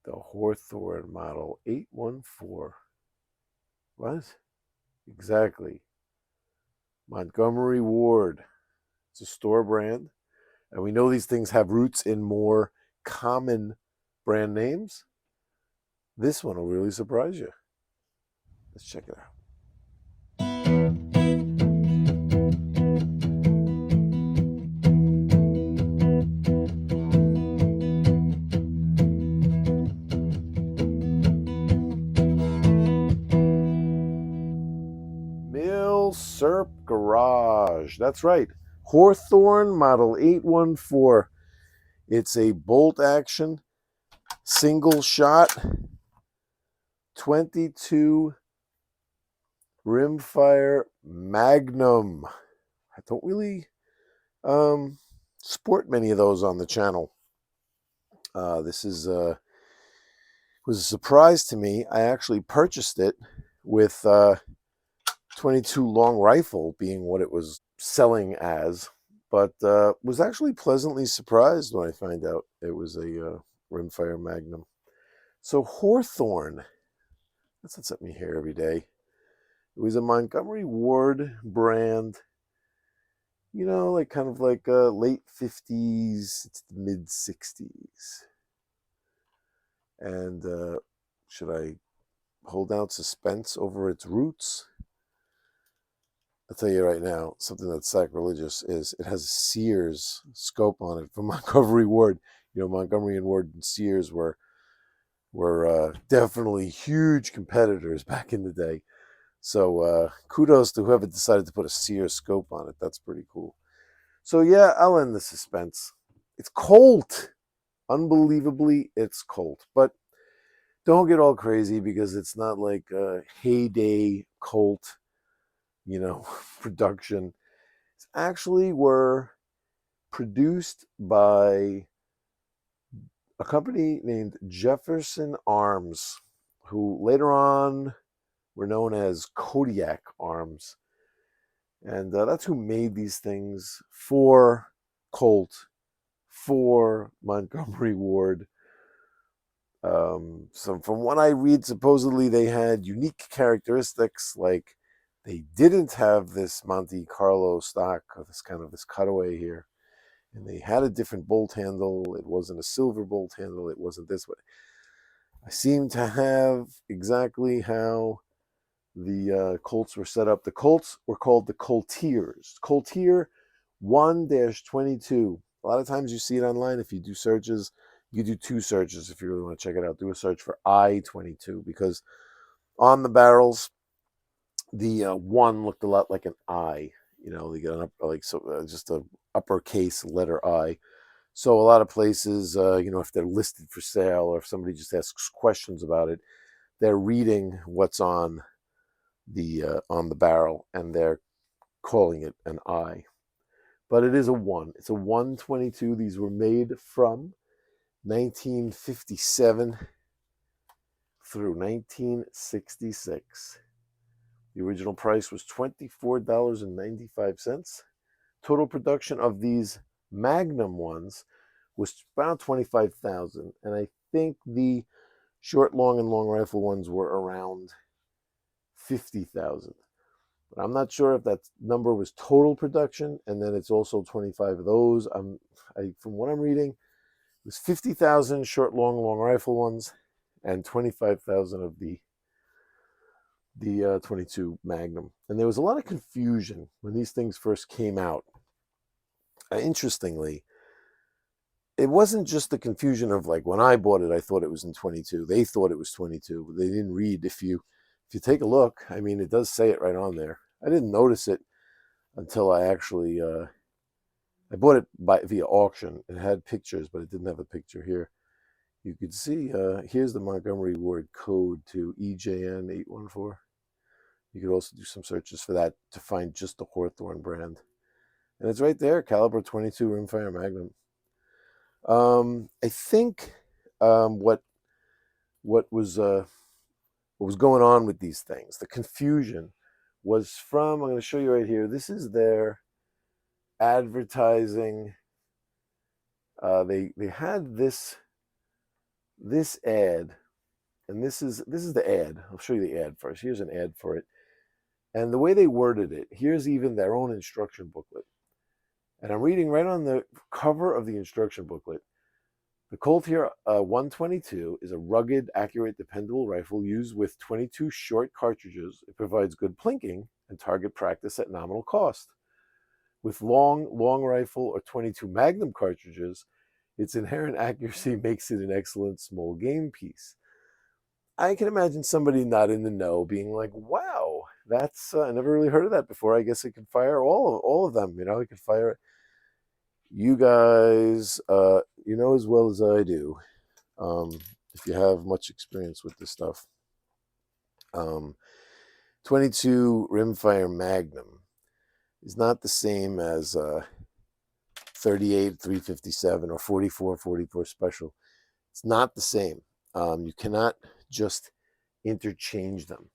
The Hawthorne Model 814. What? Exactly. Montgomery Ward. It's a store brand. And we know these things have roots in more common brand names. This one will really surprise you. Let's check it out. Milsurp Garage. That's right. Hawthorne Model 814. It's a bolt action, single shot, 22 rimfire Magnum. I don't really sport many of those on the channel. This was a surprise to me. I actually purchased it with 22 long rifle being what it was selling as, but was actually pleasantly surprised when I find out it was a rimfire Magnum. So Hawthorne, that's not something you hear every day. It was a Montgomery Ward brand, you know, like kind of like late 50s, mid 60s. And should I hold out suspense over its roots? I'll tell you right now, something that's sacrilegious is it has a Sears scope on it from Montgomery Ward. You know, Montgomery and Ward and Sears were definitely huge competitors back in the day. So kudos to whoever decided to put a Sears scope on it. That's pretty cool. So yeah, I'll end the suspense. It's Colt. Unbelievably, it's Colt. But don't get all crazy because it's not like a heyday Colt, you know, production. It's actually were produced by a company named Jefferson Arms, who later on were known as Kodiak Arms. And that's who made these things for Colt, for Montgomery Ward. So from what I read, supposedly they had unique characteristics, like they didn't have this Monte Carlo stock, or this cutaway here, and they had a different bolt handle. It wasn't a silver bolt handle. It wasn't this way. I seem to have exactly how the Colts were set up. The Colts were called the Colteers. Colteer 1-22. A lot of times you see it online. If you do searches, you do two searches if you really want to check it out. Do a search for I-22 because on the barrels, the one looked a lot like an I. You know, they got an just a uppercase letter I. So a lot of places, you know, if they're listed for sale or if somebody just asks questions about it, they're reading what's on the barrel and they're calling it an I. But it is a 1. It's a 122. These were made from 1957 through 1966. The original price was $24.95. Total production of these Magnum ones was about 25,000, and I think the short, long, and long rifle ones were around 50,000. But I'm not sure if that number was total production, and then it's also 25 of those. From what I'm reading, it was 50,000 short, long rifle ones, and 25,000 of the 22 Magnum. And there was a lot of confusion when these things first came out. Interestingly, it wasn't just the confusion of like when I bought it, I thought it was in 22. They thought it was 22, but they didn't read. If you take a look, I mean, it does say it right on there. I didn't notice it until I actually I bought it via auction. It had pictures, but it didn't have a picture here. You could see here's the Montgomery Ward code to EJN 814. You could also do some searches for that to find just the Hawthorne brand, and it's right there, caliber 22 rimfire Magnum. I think what was going on with these things, the confusion was from, I'm going to show you right here. This is their advertising. They had this this ad, and this is the ad. I'll show you the ad first. Here's an ad for it. And the way they worded it, here's even their own instruction booklet. And I'm reading right on the cover of the instruction booklet. The Colteer 122 is a rugged, accurate, dependable rifle used with 22 short cartridges. It provides good plinking and target practice at nominal cost. With long rifle or 22 Magnum cartridges, its inherent accuracy makes it an excellent small game piece. I can imagine somebody not in the know being like, "Wow, that's I never really heard of that before. I guess it can fire all of them. You know, it can fire." You guys, you know as well as I do, um, if you have much experience with this stuff. Um, 22 rimfire Magnum is not the same as 38 357 or 44 special. It's not the same. You cannot just interchange them.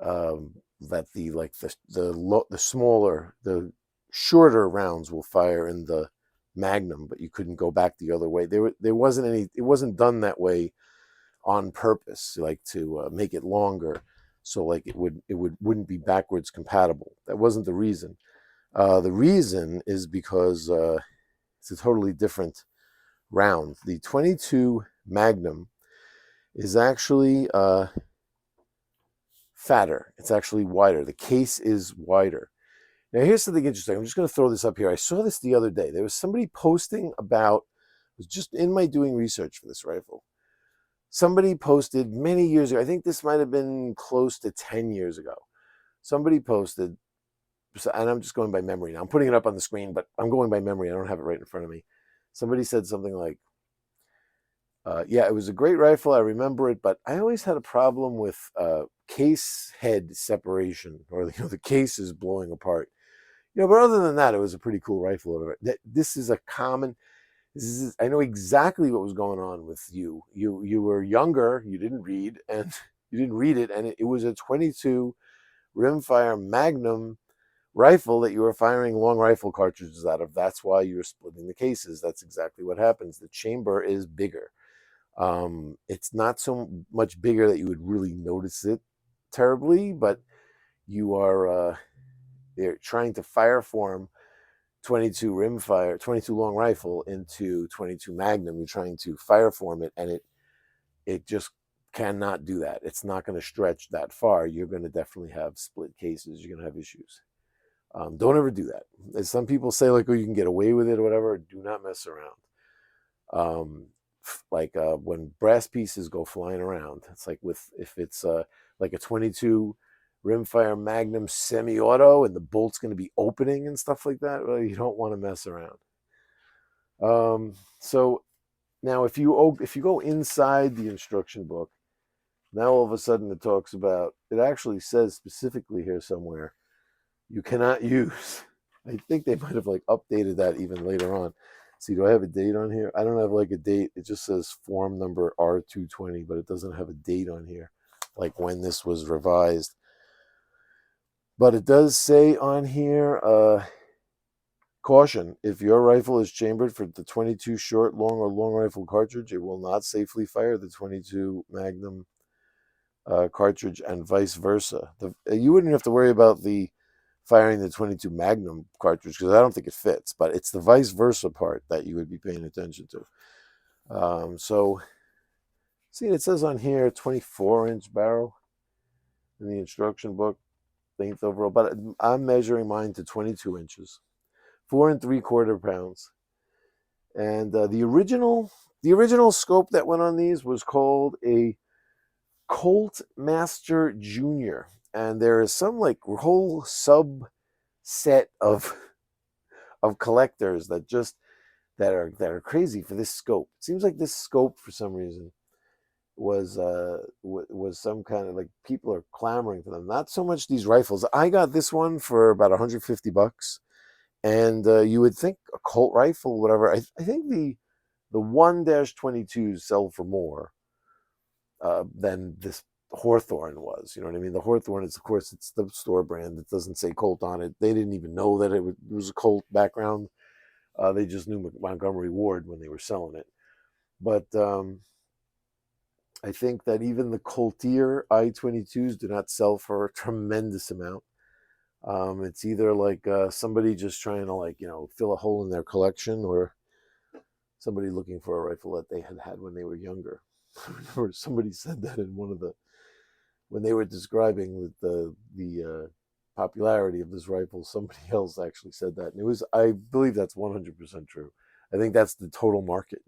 That the smaller, the shorter rounds will fire in the Magnum, but you couldn't go back the other way. There wasn't any. It wasn't done that way on purpose, like to make it longer, so like wouldn't be backwards compatible. That wasn't the reason. The reason is because it's a totally different round. The 22 Magnum is actually fatter. It's actually wider. The case is wider. Now, here's something interesting. I'm just going to throw this up here. I saw this the other day. There was somebody posting about, it was just in my doing research for this rifle. Somebody posted many years ago. I think this might have been close to 10 years ago. Somebody posted, and I'm just going by memory now. I'm putting it up on the screen, but I'm going by memory. I don't have it right in front of me. Somebody said something like, yeah, it was a great rifle. I remember it, but I always had a problem with case head separation, or the case is blowing apart. But other than that, it was a pretty cool rifle. This is a common. I know exactly what was going on with you. You were younger. You didn't read, and you didn't read it, and it was a 22 rimfire Magnum rifle that you were firing long rifle cartridges out of. That's why you were splitting the cases. That's exactly what happens. The chamber is bigger. It's not so much bigger that you would really notice it terribly, but you are they're trying to fire form 22 rimfire, 22 long rifle into 22 Magnum. You're trying to fire form it, and it just cannot do that. It's not going to stretch that far. You're going to definitely have split cases. You're going to have issues. Don't ever do that. As some people say, like, oh, you can get away with it or whatever. Do not mess around. When brass pieces go flying around, it's like if it's like a 22 rimfire Magnum semi-auto and the bolt's going to be opening and stuff like that, well, you don't want to mess around. So now if you go inside the instruction book, now all of a sudden it actually says specifically here somewhere, you cannot use. I think they might have like updated that even later on. See, do I have a date on here? I don't have like a date. It just says form number R220, but it doesn't have a date on here, like when this was revised. But it does say on here, caution, if your rifle is chambered for the 22 short, long, or long rifle cartridge, it will not safely fire the 22 Magnum cartridge and vice versa. You wouldn't have to worry about the firing the 22 Magnum cartridge because I don't think it fits, but it's the vice versa part that you would be paying attention to. So, see, it says on here 24-inch barrel in the instruction book, length overall, but I'm measuring mine to 22 inches, 4 3/4 pounds. And the original scope that went on these was called a Colt Master Junior, and there is some like whole subset of collectors that are crazy for this scope. It seems like this scope for some reason was some kind of, like, people are clamoring for them. Not so much these rifles. I got this one for about $150, and you would think a Colt rifle, whatever. I think the 1-22s sell for more than this Hawthorne was. You know what I mean? The Hawthorne is, of course, it's the store brand. It doesn't say Colt on it. They didn't even know that it was a Colt background. They just knew Montgomery Ward when they were selling it. But I think that even the Colteer I-22s do not sell for a tremendous amount. It's either like somebody just trying to, like, fill a hole in their collection, or somebody looking for a rifle that they had had when they were younger. I remember somebody said that in one of the, when they were describing the popularity of this rifle. Somebody else actually said that, and it was, I believe that's 100% true. I think that's the total market.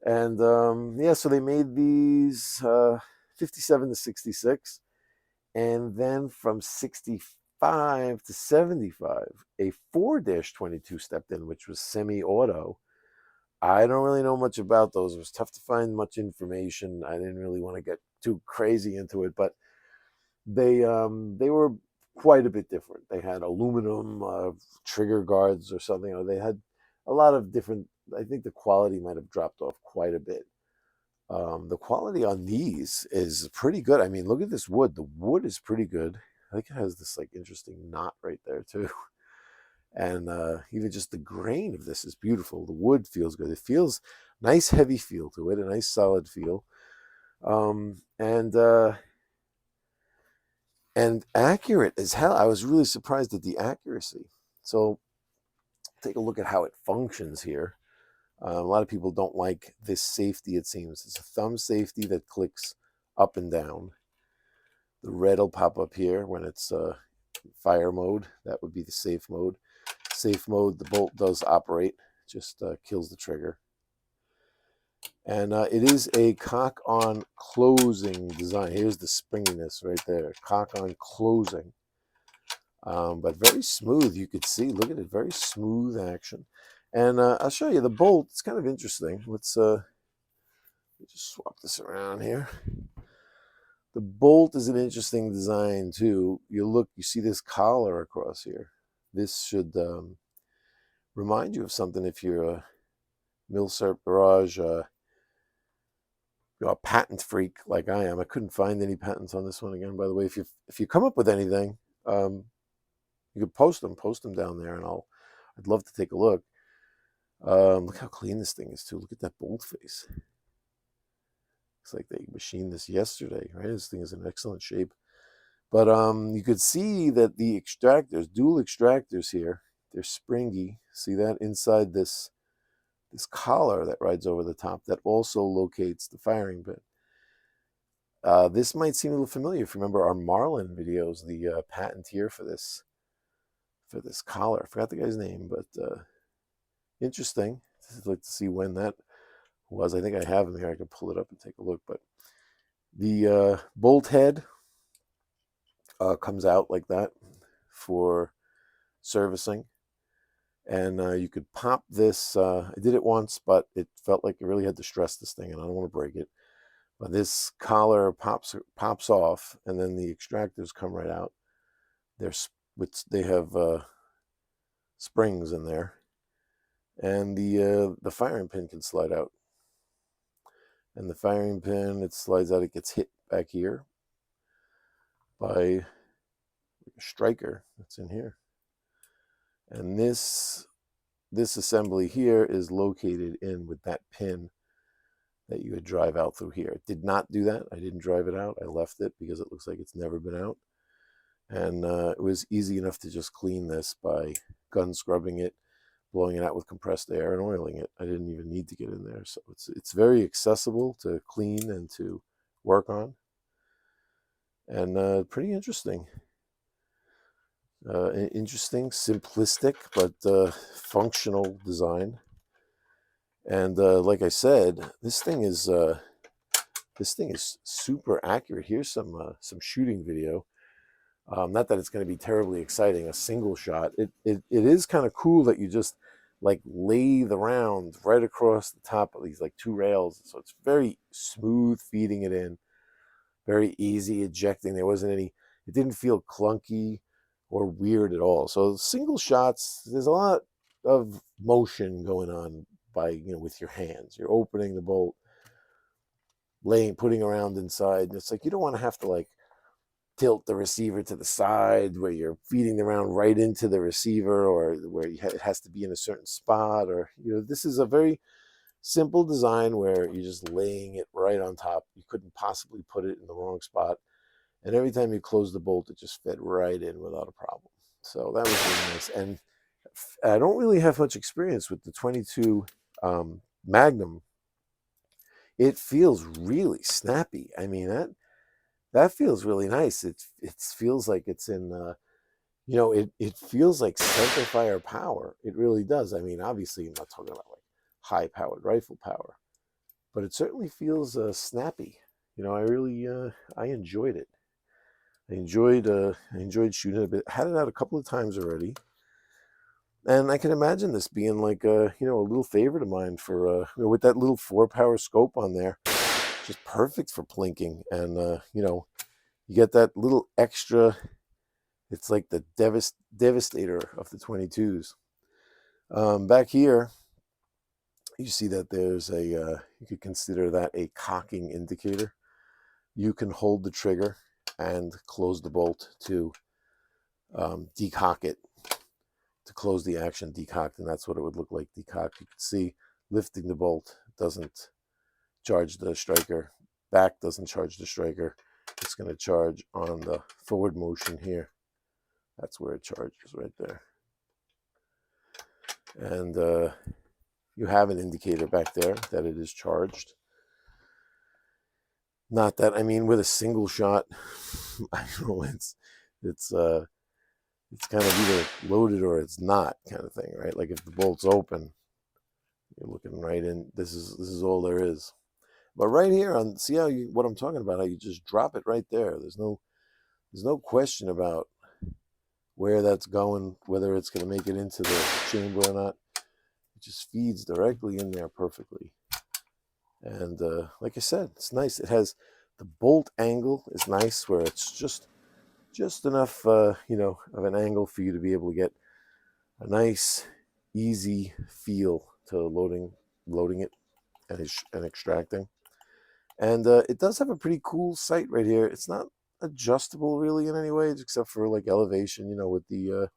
And yeah, so they made these 57 to 66, and then from 65 to 75, a 4-22 stepped in, which was semi-auto. I don't really know much about those. It was tough to find much information. I didn't really want to get too crazy into it, but they were quite a bit different. They had aluminum trigger guards or something. Or they had a lot of different. I think the quality might have dropped off quite a bit. The quality on these is pretty good. I mean, look at this wood. The wood is pretty good. I think it has this like interesting knot right there too. And even just the grain of this is beautiful. The wood feels good. It feels nice, heavy feel to it, a nice solid feel, and accurate as hell. I was really surprised at the accuracy. So take a look at how it functions here. A lot of people don't like this safety, it seems. It's a thumb safety that clicks up and down. The red will pop up here when it's fire mode. That would be the safe mode. Safe mode, the bolt does operate, just kills the trigger. And it is a cock on closing design. Here's the springiness right there. Cock on closing. But very smooth, you could see. Look at it, very smooth action. And I'll show you the bolt. It's kind of interesting. Let's just swap this around here. The bolt is an interesting design too. You see this collar across here. This should remind you of something if you're a Milsurp Garage, you're a patent freak like I am. I couldn't find any patents on this one again, by the way. If you come up with anything, you could post them down there, and I'd love to take a look. Look how clean this thing is too. Look at that bolt face. Looks like they machined this yesterday, right? This thing is in excellent shape. But you could see that the extractors, dual extractors here, they're springy. See that inside this collar that rides over the top that also locates the firing pin. This might seem a little familiar if you remember our Marlin videos. The patent here for this collar, I forgot the guy's name, but interesting. I'd like to see when that was. I think I have him here. I can pull it up and take a look. But the bolt head comes out like that for servicing, and you could pop this. I did it once, but it felt like you really had to stress this thing, and I don't want to break it. But this collar pops off, and then the extractors come right out. They have springs in there, and the firing pin can slide out. And the firing pin, it slides out. It gets hit back here by a striker that's in here. And this assembly here is located in with that pin that you would drive out through here. It did not do that. I didn't drive it out. I left it because it looks like it's never been out. And it was easy enough to just clean this by gun scrubbing it, blowing it out with compressed air, and oiling it. I didn't even need to get in there. So it's very accessible to clean and to work on. And pretty interesting. Interesting, simplistic, but functional design. And like I said, this thing is super accurate. Here's some shooting video. Not that it's going to be terribly exciting, a single shot. It is kind of cool that you just like lay the round right across the top of these like two rails. So it's very smooth feeding it in, very easy ejecting. It didn't feel clunky or weird at all. So single shots, there's a lot of motion going on with your hands. You're opening the bolt, putting around inside. And it's like, you don't want to have to like tilt the receiver to the side where you're feeding the round right into the receiver, or where it has to be in a certain spot, or this is a very simple design where you're just laying it right on top. You couldn't possibly put it in the wrong spot. And every time you close the bolt, it just fed right in without a problem. So that was really nice. And I don't really have much experience with the 22 Magnum. It feels really snappy. I mean, that feels really nice. It feels like it's in, it feels like center fire power. It really does. I mean, obviously, I'm not talking about like high powered rifle power, but it certainly feels snappy. I really, I enjoyed it. I enjoyed shooting it. Had it out a couple of times already, and I can imagine this being like a little favorite of mine for with that little 4-power scope on there, just perfect for plinking. And you get that little extra. It's like the devastator of the 22s. Back here, you see that there's you could consider that a cocking indicator. You can hold the trigger and close the bolt to decock it, to close the action, decocked, and that's what it would look like, decocked. You can see lifting the bolt doesn't charge the striker, back doesn't charge the striker. It's going to charge on the forward motion here. That's where it charges, right there. And you have an indicator back there that it is charged. Not that, I mean, with a single shot, I don't know, it's kind of either loaded or it's not, kind of thing, right? Like if the bolt's open, you're looking right in. This is all there is. But right here on, see how what I'm talking about? How you just drop it right there. There's no question about where that's going, whether it's going to make it into the chamber or not. It just feeds directly in there perfectly. And like I said, it's nice. It has the bolt angle is nice, where it's just enough, of an angle for you to be able to get a nice, easy feel to loading it and extracting. And it does have a pretty cool sight right here. It's not adjustable really in any way, except for like elevation, with the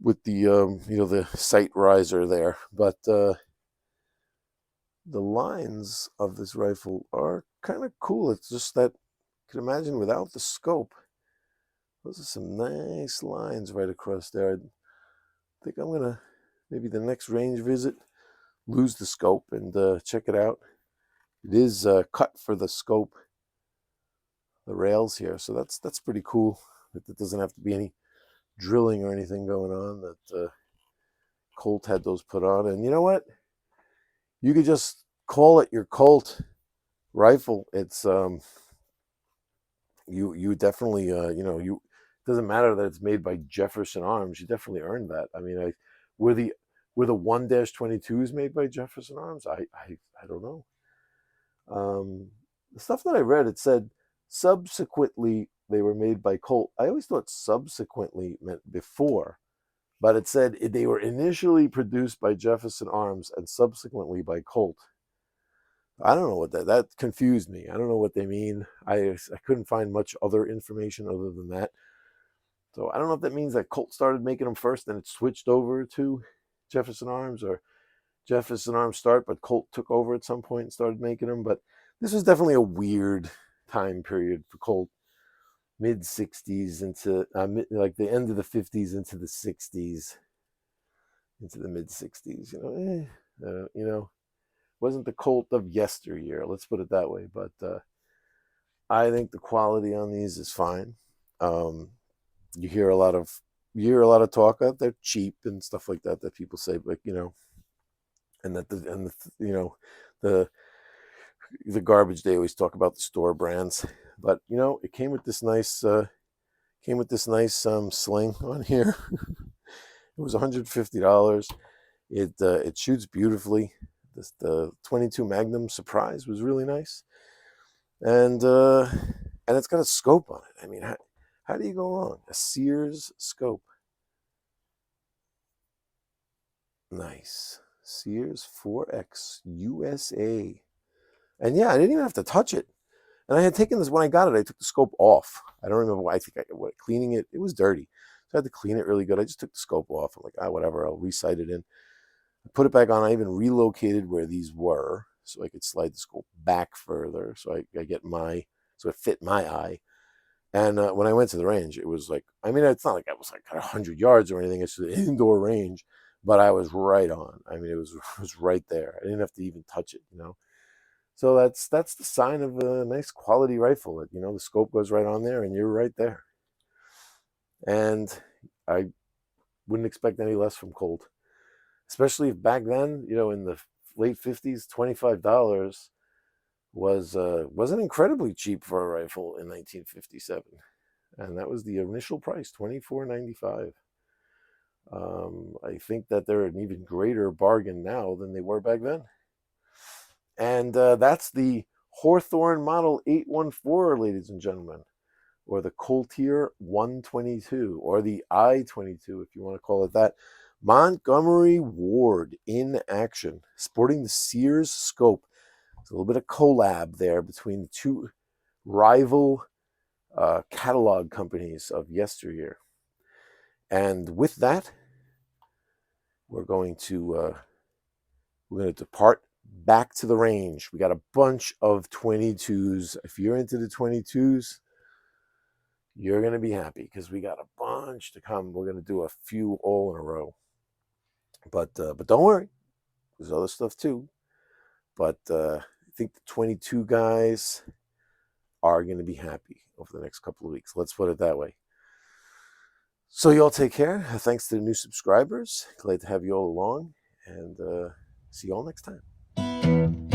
the sight riser there. But the lines of this rifle are kind of cool. It's just that you can imagine without the scope, those are some nice lines right across there. I think I'm gonna, maybe the next range visit, lose the scope and check it out. It is cut for the scope, the rails here, so that's pretty cool. It doesn't have to be any drilling or anything going on. That Colt had those put on, and you know what? You could just call it your Colt rifle. It's you definitely you, it doesn't matter that it's made by Jefferson Arms. You definitely earned that. I mean, were the 1-22s made by Jefferson Arms? I don't know. The stuff that I read, it said subsequently they were made by Colt. I always thought subsequently meant before, but it said they were initially produced by Jefferson Arms and subsequently by Colt. I don't know what that confused me. I don't know what they mean. I couldn't find much other information other than that. So I don't know if that means that Colt started making them first and it switched over to Jefferson Arms, or Jefferson Arms start, but Colt took over at some point and started making them. But this was definitely a weird time period for Colt. Mid 60s into like the end of the 50s into the 60s, into the mid 60s. Wasn't the Colt of yesteryear. Let's put it that way. But I think the quality on these is fine. You hear a lot of talk that they're cheap and stuff like that people say, but and that the garbage, they always talk about the store brands. But it came with this nice sling on here. It was $150. It shoots beautifully. The 22 Magnum surprise was really nice, and it's got a scope on it. I mean, how do you go wrong? A Sears scope. Nice. Sears 4X USA. And yeah, I didn't even have to touch it. And I had taken this, when I got it, I took the scope off. I don't remember why. I think cleaning it, it was dirty. So I had to clean it really good. I just took the scope off. I'm like, whatever, I'll resight it in. I put it back on. I even relocated where these were so I could slide the scope back further so so it fit my eye. And when I went to the range, it was like, I mean, it's not like I was like 100 yards or anything. It's an indoor range, but I was right on. I mean, it was right there. I didn't have to even touch it, you know. So that's the sign of a nice quality rifle. You know, the scope goes right on there, and you're right there. And I wouldn't expect any less from Colt, especially if back then, you know, in the late 50s, $25 wasn't incredibly cheap for a rifle in 1957, and that was the initial price, $24.95. I think that they're an even greater bargain now than they were back then. And that's the Hawthorne Model 814, ladies and gentlemen, or the Colteer 122, or the I-22, if you want to call it that. Montgomery Ward in action, sporting the Sears scope. There's a little bit of collab there between the two rival catalog companies of yesteryear. And with that, we're going to depart back to the range. We got a bunch of 22s. If you're into the 22s, you're going to be happy because we got a bunch to come. We're going to do a few all in a row. But don't worry, there's other stuff too. But I think the 22 guys are going to be happy over the next couple of weeks. Let's put it that way. So y'all take care. Thanks to the new subscribers. Glad to have you all along. And see you all next time.